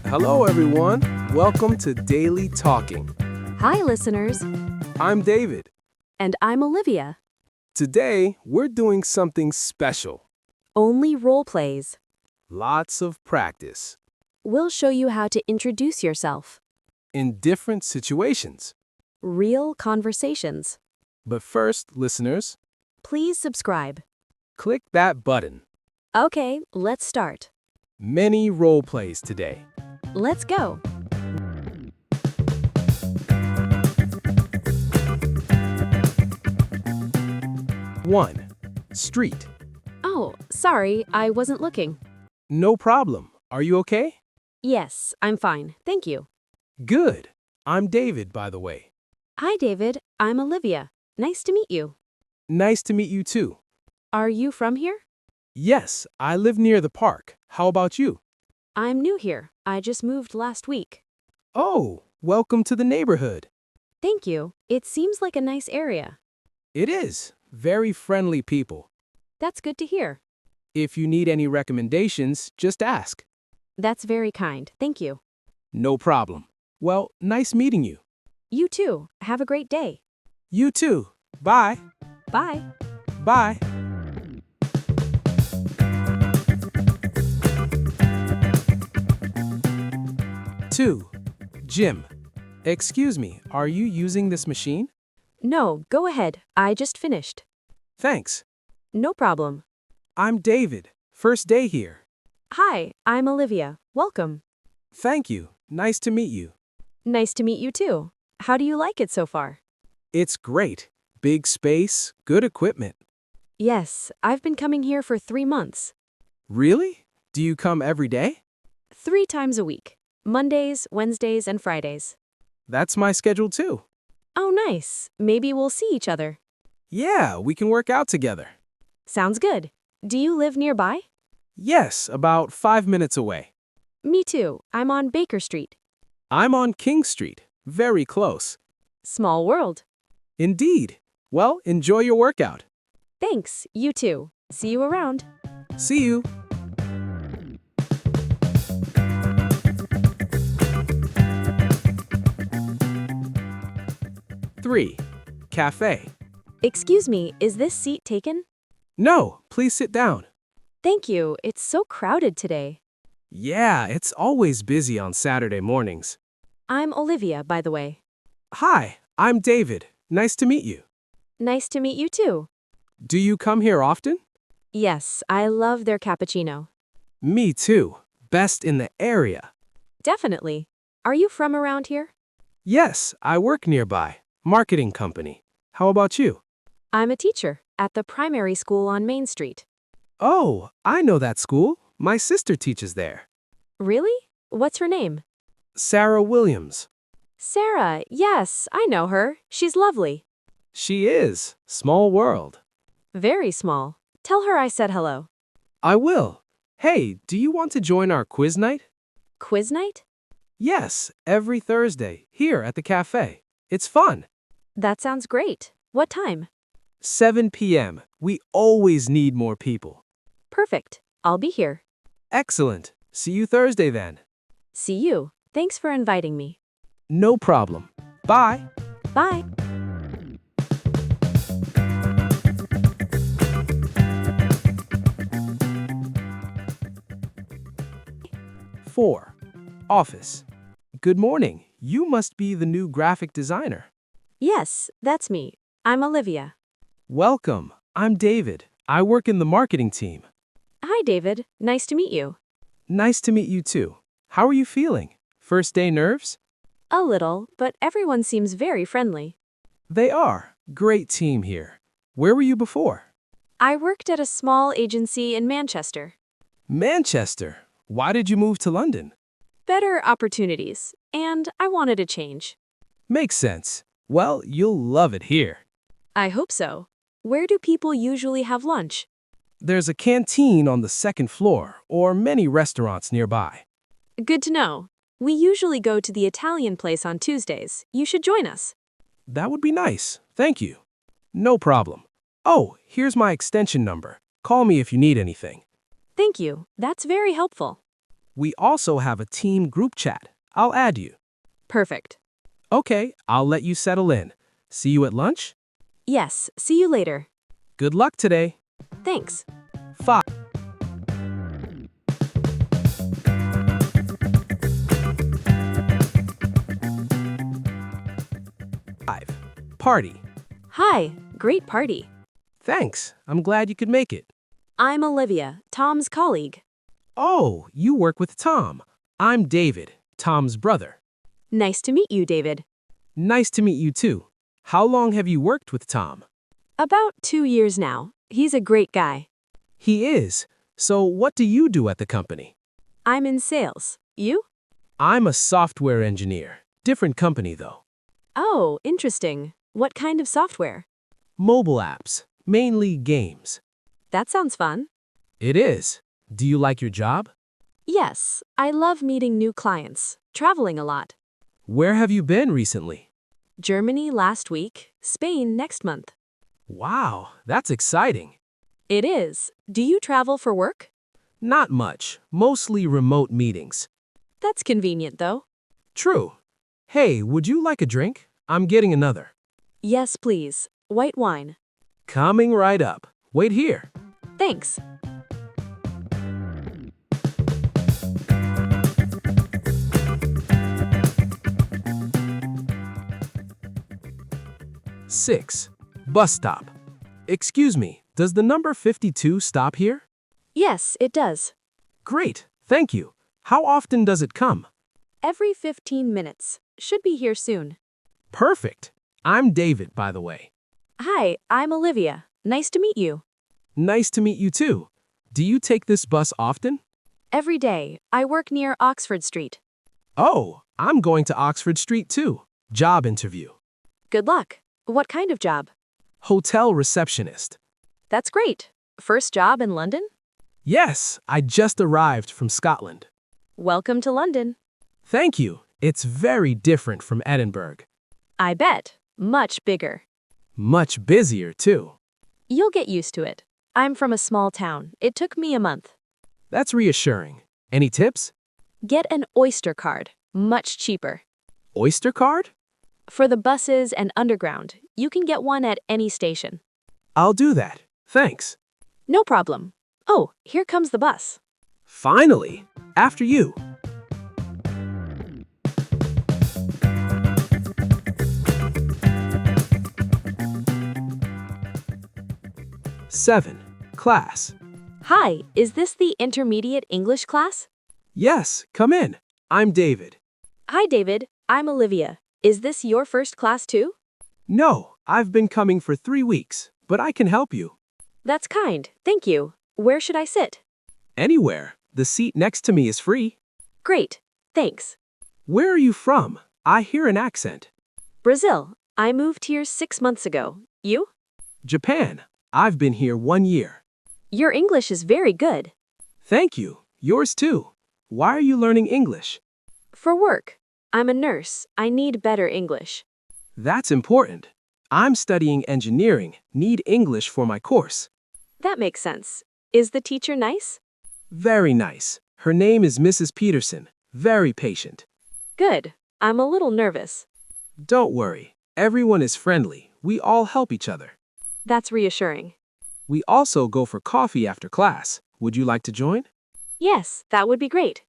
Hello, everyone. Welcome to Daily Talking. Hi, listeners. I'm David. And I'm Olivia. Today, we're doing something special. Only role plays. Lots of practice We'll show you how to introduce yourself. in different situations. Real conversations. But first, listeners, Please subscribe. click that button. Okay, let's start. Many role plays today. Let's go. One, street. Oh, sorry, I wasn't looking. No problem. Are you okay? Yes, I'm fine. Thank you. Good. I'm David, by the way. Hi, David. I'm Olivia. Nice to meet you. Nice to meet you too. Are you from here? Yes, I live near the park. How about you? I'm new here. I just moved last week. Oh, welcome to the neighborhood. Thank you. It seems like a nice area. It is. Very friendly people. That's good to hear. If you need any recommendations, just ask. That's very kind. Thank you. No problem. Well, nice meeting you. You too. Have a great day. You too. Bye. Bye. Bye. Two, Jim. Excuse me, are you using this machine? No, go ahead. I just finished. Thanks. No problem. I'm David. First day here. Hi, I'm Olivia. Welcome. Thank you. Nice to meet you. Nice to meet you too. How do you like it so far? It's great. Big space, good equipment. Yes, I've been coming here for 3 months. Really? Do you come every day? 3 times a week. Mondays, Wednesdays, and Fridays. That's my schedule too. Oh, nice. Maybe we'll see each other. Yeah, we can work out together. Sounds good. Do you live nearby? Yes, about 5 minutes away. Me too. I'm on Baker Street. I'm on King Street, very close. Small world. Indeed. Well, enjoy your workout. Thanks. You too. See you around. See you. Three, cafe. Excuse me, is this seat taken? No, please sit down. Thank you. It's so crowded today. Yeah, it's always busy on Saturday mornings. I'm Olivia, by the way. Hi, I'm David. Nice to meet you. Nice to meet you too. Do you come here often? Yes, I love their cappuccino. Me too. Best in the area. Definitely. Are you from around here? Yes, I work nearby. Marketing company. How about you? I'm a teacher at the primary school on Main Street. Oh, I know that school. My sister teaches there. Really? What's her name? Sarah Williams. Sarah. Yes, I know her. She's lovely. She is. Small world. Very small. Tell her I said hello. I will. Hey, do you want to join our quiz night? Quiz night? Yes, every Thursday, here at the cafe. It's fun. That sounds great. What time? 7 p.m. We always need more people. Perfect. I'll be here. Excellent. See you Thursday then. See you. Thanks for inviting me. No problem. Bye. Bye. Four, office. Good morning. You must be the new graphic designer. Yes, that's me. I'm Olivia. Welcome. I'm David. I work in the marketing team. Hi, David. Nice to meet you. Nice to meet you too. How are you feeling? First day nerves? A little, but everyone seems very friendly. They are. Great team here. Where were you before? I worked at a small agency in Manchester. Manchester. Why did you move to London? Better opportunities, and I wanted a change. Makes sense. Well, you'll love it here. I hope so. Where do people usually have lunch? There's a canteen on the second floor, or many restaurants nearby. Good to know. We usually go to the Italian place on Tuesdays. You should join us. That would be nice. Thank you. No problem. Oh, here's my extension number. Call me if you need anything. Thank you. That's very helpful. We also have a team group chat. I'll add you. Perfect. Okay, I'll let you settle in. See you at lunch? Yes, see you later. Good luck today. Thanks. 5. Party. Hi, great party. Thanks. I'm glad you could make it. I'm Olivia, Tom's colleague. Oh, you work with Tom. I'm David, Tom's brother. Nice to meet you, David. Nice to meet you too. How long have you worked with Tom? About 2 years now. He's a great guy. He is. So what do you do at the company? I'm in sales. You? I'm a software engineer. Different company though. Oh, interesting. What kind of software? Mobile apps, mainly games. That sounds fun. It is. Do you like your job? Yes, I love meeting new clients, traveling a lot. Where have you been recently? Germany last week, Spain next month. Wow, that's exciting. It is. Do you travel for work? Not much, mostly remote meetings. That's convenient, though. True. Hey, would you like a drink? I'm getting another. Yes, please. White wine. Coming right up. Wait here. Thanks. Six. Bus stop. Excuse me, does the number 52 stop here? Yes, it does. Great, thank you. How often does it come? Every 15 minutes. Should be here soon. Perfect. I'm David, by the way. Hi, I'm Olivia. Nice to meet you. Nice to meet you too. Do you take this bus often? Every day. I work near Oxford Street. Oh, I'm going to Oxford Street too. Job interview. Good luck. What kind of job? Hotel receptionist. That's great. First job in London? Yes, I just arrived from Scotland. Welcome to London. Thank you. It's very different from Edinburgh. I bet. Much bigger. Much busier too. You'll get used to it. I'm from a small town. It took me a month. That's reassuring. Any tips? Get an Oyster card. Much cheaper. Oyster card? For the buses and underground, you can get one at any station. I'll do that. Thanks. No problem. Oh, here comes the bus. Finally, after you. Seven. Class. Hi, is this the intermediate English class? Yes, come in. I'm David. Hi, David. I'm Olivia. Is this your first class too? No, I've been coming for 3 weeks, but I can help you. That's kind. Thank you. Where should I sit? Anywhere. The seat next to me is free. Great. Thanks. Where are you from? I hear an accent. Brazil. I moved here 6 months ago. You? Japan. I've been here 1 year. Your English is very good. Thank you. Yours too. Why are you learning English? For work. I'm a nurse. I need better English. That's important. I'm studying engineering, need English for my course. That makes sense. Is the teacher nice? Very nice. Her name is Mrs. Peterson. Very patient. Good. I'm a little nervous. Don't worry. Everyone is friendly. We all help each other. That's reassuring. We also go for coffee after class. Would you like to join? Yes, that would be great.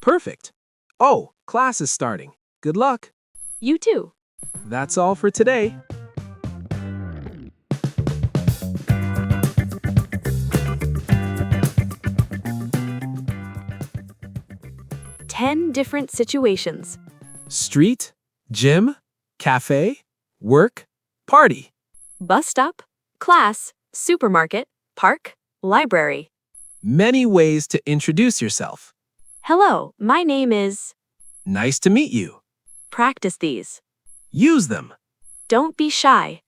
Perfect. Oh, class is starting. Good luck. You too. That's all for today. Ten different situations. Street, gym, cafe, work, party. Bus stop, class, supermarket, park, library. Many ways to introduce yourself. Hello, my name is... Nice to meet you. Practice these. Use them. Don't be shy.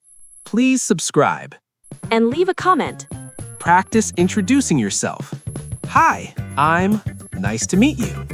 Please subscribe. And leave a comment. Practice introducing yourself. Hi, I'm... Nice to meet you.